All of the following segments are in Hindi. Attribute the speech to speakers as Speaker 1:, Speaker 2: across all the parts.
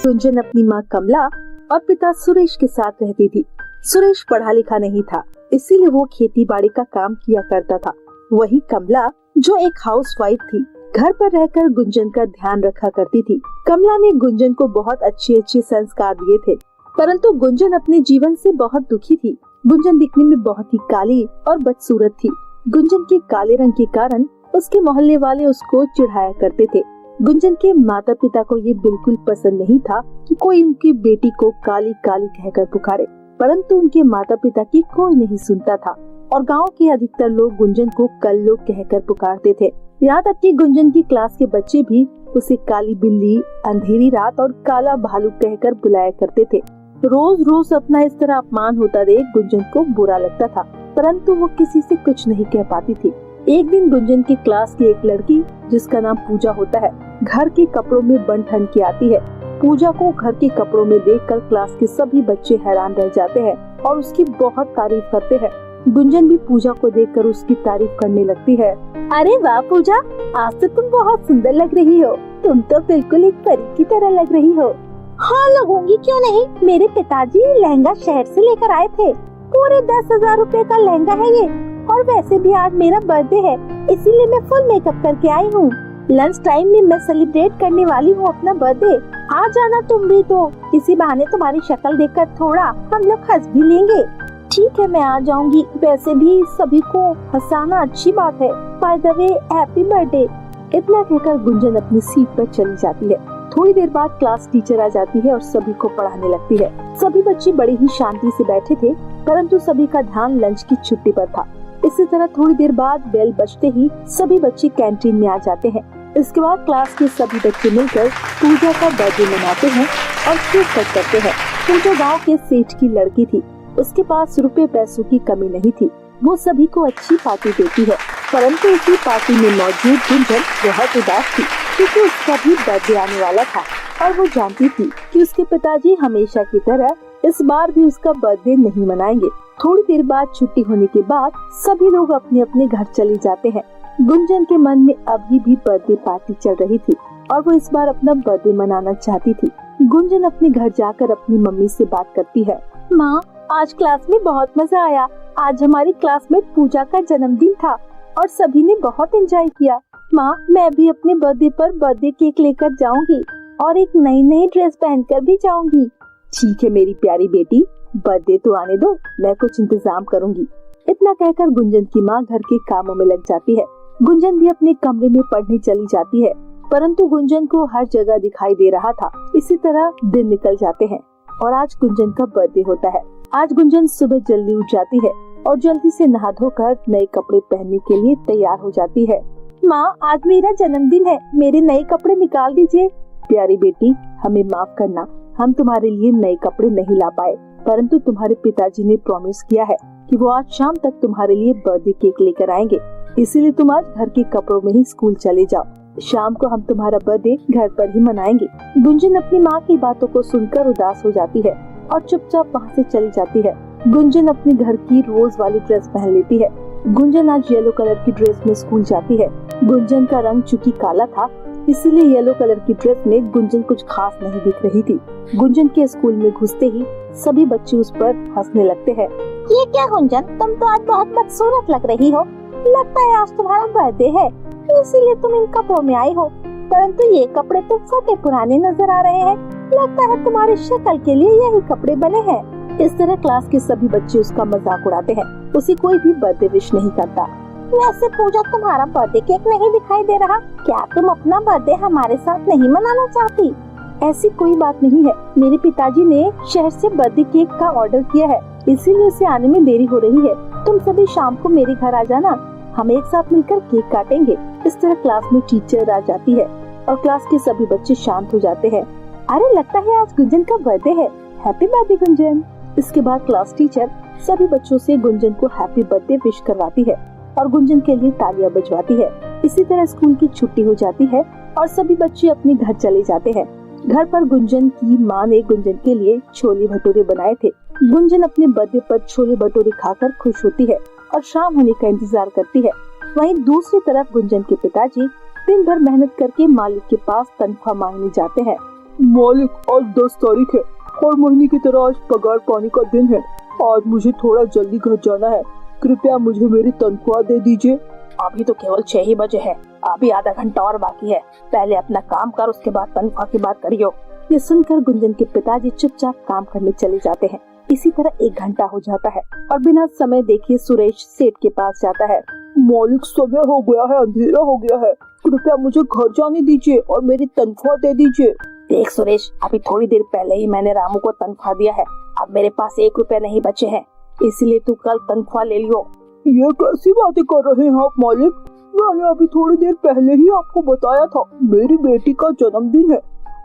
Speaker 1: गुंजन अपनी माँ कमला और पिता सुरेश के साथ रहती थी। सुरेश पढ़ा लिखा नहीं था, इसीलिए वो खेती बाड़ी का काम किया करता था। वही कमला, जो एक हाउसवाइफ थी, घर पर रहकर गुंजन का ध्यान रखा करती थी। कमला ने गुंजन को बहुत अच्छे संस्कार दिए थे, परंतु गुंजन अपने जीवन से बहुत दुखी थी। गुंजन दिखने में बहुत ही काली और बदसूरत थी। गुंजन के काले रंग के कारण उसके मोहल्ले वाले उसको चिढ़ाया करते थे। गुंजन के माता पिता को ये बिल्कुल पसंद नहीं था कि कोई उनकी बेटी को काली काली कहकर पुकारे, परंतु उनके माता पिता की कोई नहीं सुनता था और गांव के अधिकतर लोग गुंजन को कल्लो कहकर पुकारते थे। यहाँ तक कि गुंजन की क्लास के बच्चे भी उसे काली बिल्ली, अंधेरी रात और काला भालू कहकर बुलाया करते थे। रोज रोज अपना इस तरह अपमान होता देख गुंजन को बुरा लगता था, परंतु वो किसी से कुछ नहीं कह पाती थी। एक दिन गुंजन की क्लास की एक लड़की, जिसका नाम पूजा होता है, घर के कपड़ों में बन ठन के आती है। पूजा को घर के कपड़ों में देखकर क्लास के सभी बच्चे हैरान रह जाते हैं और उसकी बहुत तारीफ करते हैं। गुंजन भी पूजा को देखकर उसकी तारीफ करने लगती है। अरे वाह पूजा, आज तो तुम बहुत सुंदर लग रही हो। तुम तो बिल्कुल एक परी की तरह लग रही हो। हाँ लगूंगी क्यों नहीं, मेरे पिताजी लहंगा शहर से लेकर आए थे। पूरे 10,000 रूपए का लहंगा है ये, और वैसे भी आज मेरा बर्थडे है, इसीलिए मैं फुल मेकअप करके आई हूँ। लंच टाइम में मैं सेलिब्रेट करने वाली हूँ अपना बर्थडे। आ जाना तुम भी, तो इसी बहाने तुम्हारी शक्ल देखकर थोड़ा हम लोग हंस भी लेंगे। ठीक है, मैं आ जाऊंगी। वैसे भी सभी को हंसाना अच्छी बात है। By the way, happy birthday. इतना कहकर गुंजन अपनी सीट पर चली जाती है। थोड़ी देर बाद क्लास टीचर आ जाती है और सभी को पढ़ाने लगती है। सभी बच्चे बड़ी ही शांति से बैठे थे, परंतु सभी का ध्यान लंच की छुट्टी पर था। इसी तरह थोड़ी देर बाद बेल बजते ही सभी बच्चे कैंटीन में आ जाते हैं। इसके बाद क्लास के सभी बच्चे मिलकर पूजा का बर्थडे मनाते हैं और केक कट करते हैं। पूजा गांव के सेठ की लड़की थी, उसके पास रुपए पैसों की कमी नहीं थी। वो सभी को अच्छी पार्टी देती है, परंतु उसी पार्टी में मौजूद गुंजन बहुत उदास थी, क्योंकि उसका भी बर्थडे आने वाला था और वो जानती थी कि उसके पिताजी हमेशा की तरह इस बार भी उसका बर्थडे नहीं मनाएंगे। थोड़ी देर बाद छुट्टी होने के बाद सभी लोग अपने अपने घर चले जाते हैं। गुंजन के मन में अभी भी बर्थडे पार्टी चल रही थी और वो इस बार अपना बर्थडे मनाना चाहती थी। गुंजन अपने घर जाकर अपनी मम्मी से बात करती है। माँ, आज क्लास में बहुत मजा आया। आज हमारी क्लासमेट पूजा का जन्मदिन था और सभी ने बहुत एंजॉय किया। माँ, मैं भी अपने बर्थडे पर बर्थडे केक लेकर जाऊंगी और एक नई ड्रेस पहनकर भी जाऊंगी। ठीक है मेरी प्यारी बेटी, बर्थडे तो आने दो, मैं कुछ इंतजाम करूंगी। इतना कहकर गुंजन की माँ घर के कामों में लग जाती है। गुंजन भी अपने कमरे में पढ़ने चली जाती है, परंतु गुंजन को हर जगह दिखाई दे रहा था। इसी तरह दिन निकल जाते हैं और आज गुंजन का बर्थडे होता है। आज गुंजन सुबह जल्दी उठ जाती है और जल्दी से नहा धोकर नए कपड़े पहनने के लिए तैयार हो जाती है। माँ, आज मेरा जन्मदिन है, मेरे नए कपड़े निकाल दीजिए। प्यारी बेटी, हमें माफ करना, हम तुम्हारे लिए नए कपड़े नहीं ला पाए, परंतु तुम्हारे पिताजी ने प्रॉमिस किया है कि वो आज शाम तक तुम्हारे लिए बर्थडे केक लेकर आएंगे, इसीलिए तुम आज घर के कपड़ों में ही स्कूल चले जाओ। शाम को हम तुम्हारा बर्थडे घर पर ही मनाएंगे। गुंजन अपनी माँ की बातों को सुनकर उदास हो जाती है और चुपचाप वहाँ से चली जाती है। गुंजन अपने घर की रोज वाली ड्रेस पहन लेती है। गुंजन आज येलो कलर की ड्रेस में स्कूल जाती है। गुंजन का रंग चूंकि काला था, इसीलिए येलो कलर की ड्रेस में गुंजन कुछ खास नहीं दिख रही थी। गुंजन के स्कूल में घुसते ही सभी बच्चे उस पर हंसने लगते हैं। ये क्या गुंजन, तुम तो आज बहुत बदसूरत लग रही हो। लगता है आज तुम्हारा बर्थडे है, इसीलिए तुम इन कपड़ों में आई हो, परंतु ये कपड़े तो फटे पुराने नजर आ रहे हैं। लगता है तुम्हारी शक्ल के लिए यही कपड़े बने हैं। इस तरह क्लास के सभी बच्चे उसका मजाक उड़ाते हैं। उसे कोई भी बर्थडे विश नहीं करता। वैसे पूजा, तुम्हारा बर्थडे केक नहीं दिखाई दे रहा, क्या तुम अपना बर्थडे हमारे साथ नहीं मनाना चाहती? ऐसी कोई बात नहीं है, मेरे पिताजी ने शहर से बर्थडे केक का ऑर्डर किया है, इसीलिए उसे आने में देरी हो रही है। तुम सभी शाम को मेरे घर आ जाना, हम एक साथ मिलकर केक काटेंगे। इस तरह क्लास में टीचर आ जाती है और क्लास के सभी बच्चे शांत हो जाते हैं। अरे लगता है आज गुंजन का बर्थडे है, हैप्पी बर्थडे गुंजन। इसके बाद क्लास टीचर सभी बच्चों से गुंजन को हैप्पी बर्थडे विश करवाती है और गुंजन के लिए तालियां बजवाती है। इसी तरह स्कूल की छुट्टी हो जाती है और सभी बच्चे अपने घर चले जाते हैं। घर पर गुंजन की माँ ने गुंजन के लिए छोले भटूरे बनाए थे। गुंजन अपने बर्थडे पर छोले भटूरे खाकर खुश होती है और शाम होने का इंतजार करती है। वहीं दूसरी तरफ गुंजन के पिताजी दिन भर मेहनत करके मालिक के पास तनख्वाह मांगने जाते हैं।
Speaker 2: मालिक, आज 10 तारीख है। हर महीने की तरह आज पगार पानी का दिन है। आज मुझे थोड़ा जल्दी घर जाना है। कृपया मुझे मेरी तनख्वाह दे दीजिए।
Speaker 1: अभी तो केवल 6 ही बजे है, अभी आधा घंटा और बाकी है। पहले अपना काम कर, उसके बाद तनख्वाह की बात करियो। ये सुनकर गुंजन के पिताजी चुपचाप काम करने चले जाते हैं। इसी तरह 1 घंटा हो जाता है और बिना समय देखे सुरेश सेठ के पास जाता है।
Speaker 2: मालिक, समय हो गया है, अंधेरा हो गया है। कृपया मुझे घर जाने दीजिए और मेरी तनख्वाह दे दीजिए।
Speaker 1: देख सुरेश, अभी थोड़ी देर पहले ही मैंने रामू को तनख्वाह दिया है। अब मेरे पास 1 रुपया नहीं बचे हैं, इसलिए तू कल तनख्वाह ले लियो।
Speaker 2: ये कैसी बातें कर रहे हैं आप मालिक? मैंने अभी थोड़ी देर पहले ही आपको बताया था, मेरी बेटी का जन्मदिन है।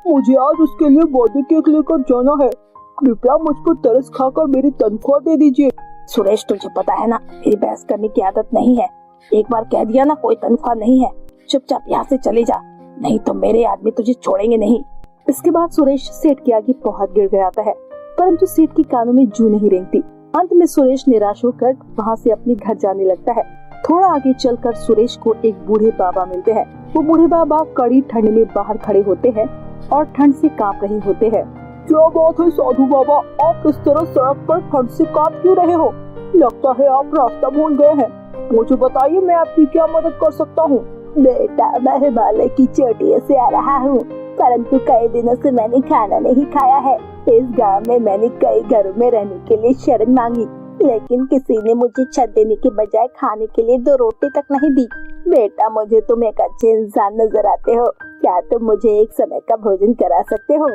Speaker 2: मुझे आज उसके लिए बर्थडे केक लेकर जाना है। कृपया मुझ पर तरस खाकर मेरी तनख्वाह दे दीजिए।
Speaker 1: सुरेश, तुझे पता है ना, मेरी बहस करने की आदत नहीं है। एक बार कह दिया ना कोई तनख्वाह नहीं है, चुपचाप यहाँ से चले जा, नहीं तो मेरे आदमी तुझे छोड़ेंगे नहीं। इसके बाद सुरेश सेठ के आगे बहुत गिड़ गया है, परंतु सेठ की कानों में जू नहीं रेंगती। अंत में सुरेश निराश होकर वहाँ से अपने घर जाने लगता है। थोड़ा आगे चलकर सुरेश को एक बूढ़े बाबा मिलते हैं। वो बूढ़े बाबा कड़ी ठंड में बाहर खड़े होते हैं और ठंड से कांप रहे होते हैं।
Speaker 2: क्या बात है साधु बाबा, आप इस तरह सड़क पर ठंड से कांप क्यों रहे हो? लगता है आप रास्ता भूल गए हैं। मुझे बताइए, मैं आपकी क्या मदद कर सकता हूँ?
Speaker 1: बेटा, मैं हिमालय की चोटियों से आ रहा हूँ, परंतु कई दिनों से मैंने खाना नहीं खाया है। इस गांव में मैंने कई घरों में रहने के लिए शरण मांगी, लेकिन किसी ने मुझे छत देने के बजाय खाने के लिए 2 रोटी तक नहीं दी। बेटा, मुझे तुम एक अच्छे इंसान नजर आते हो, क्या तुम मुझे एक समय का भोजन करा सकते हो?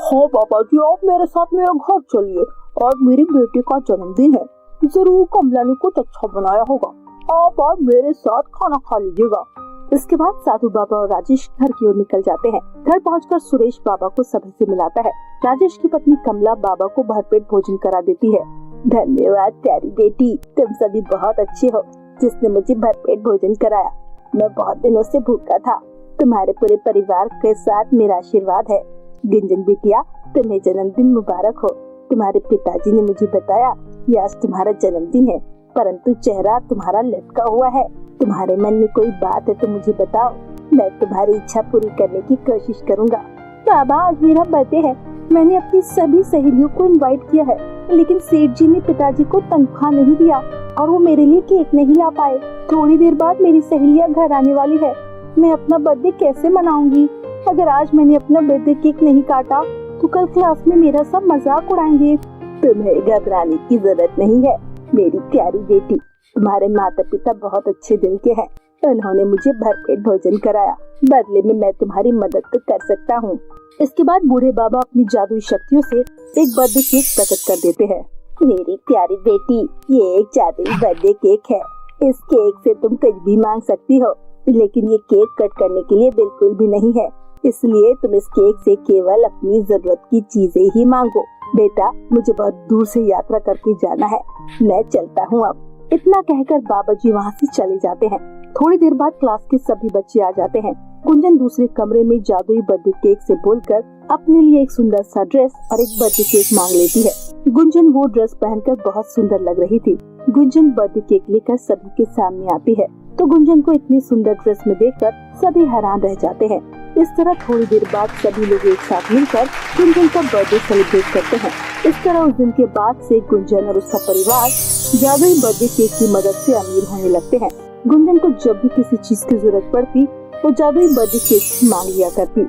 Speaker 2: हाँ बाबा जी, आप मेरे साथ मेरे घर चलिए। आज मेरी बेटी का जन्मदिन है, जरूर कमला ने कुछ अच्छा बनाया होगा। आप आज मेरे साथ खाना खा लीजिएगा।
Speaker 1: इसके बाद साधु बाबा और राजेश घर की ओर निकल जाते हैं। घर पहुंचकर सुरेश बाबा को सभी से मिलाता है। राजेश की पत्नी कमला बाबा को भरपेट भोजन करा देती है। धन्यवाद प्यारी बेटी, तुम सभी बहुत अच्छे हो जिसने मुझे भरपेट भोजन कराया। मैं बहुत दिनों से भूखा था। तुम्हारे पूरे परिवार के साथ मेरा आशीर्वाद है। गुंजन बिटिया, तुम्हें जन्मदिन मुबारक हो। तुम्हारे पिताजी ने मुझे बताया कि आज तुम्हारा जन्मदिन है, परंतु चेहरा तुम्हारा लटका हुआ है। तुम्हारे मन में कोई बात है तो मुझे बताओ, मैं तुम्हारी इच्छा पूरी करने की कोशिश करूंगा। बाबा, आज मेरा बर्थडे है। मैंने अपनी सभी सहेलियों को इनवाइट किया है, लेकिन सेठ जी ने पिताजी को तनख्वाह नहीं दिया और वो मेरे लिए केक नहीं ला पाए। थोड़ी देर बाद मेरी सहेलियां घर आने वाली है। मैं अपना बर्थडे कैसे मनाऊंगी? अगर आज मैंने अपना बर्थडे केक नहीं काटा तो कल क्लास में मेरा सब मजाक उड़ाएंगे। तुम्हें घबराने की जरूरत नहीं है मेरी प्यारी बेटी। तुम्हारे माता पिता बहुत अच्छे दिल के हैं। उन्होंने मुझे भरपेट भोजन कराया, बदले में मैं तुम्हारी मदद तो कर सकता हूँ। इसके बाद बूढ़े बाबा अपनी जादुई शक्तियों से एक बर्थडे केक प्रकट कर देते हैं। मेरी प्यारी बेटी, ये एक जादुई बर्थडे केक है। इस केक से तुम कुछ भी मांग सकती हो, लेकिन ये केक कट करने के लिए बिल्कुल भी नहीं है, इसलिए तुम इस केक से केवल अपनी जरूरत की चीजें ही मांगो। बेटा, मुझे बहुत दूर से यात्रा करके जाना है, मैं चलता हूँ अब। इतना कहकर बाबा जी वहाँ से चले जाते हैं। थोड़ी देर बाद क्लास के सभी बच्चे आ जाते हैं। गुंजन दूसरे कमरे में जादुई बर्थडे केक से बोलकर अपने लिए एक सुंदर सा ड्रेस और एक बर्थडे केक मांग लेती है। गुंजन वो ड्रेस पहनकर बहुत सुंदर लग रही थी। गुंजन बर्थडे केक लेकर सभी के सामने आती है तो गुंजन को इतनी सुंदर ड्रेस में देखकर सभी हैरान रह जाते हैं। इस तरह थोड़ी देर बाद सभी लोग एक साथ मिलकर गुंजन का बर्थडे सेलिब्रेट करते हैं। इस तरह उस दिन के बाद से गुंजन और उसका परिवार जादुई बर्थडे केक की मदद से अमीर होने लगते हैं। गुंजन को जब भी किसी चीज की जरूरत पड़ती वो जादुई बर्थडे केक मांग लिया करती।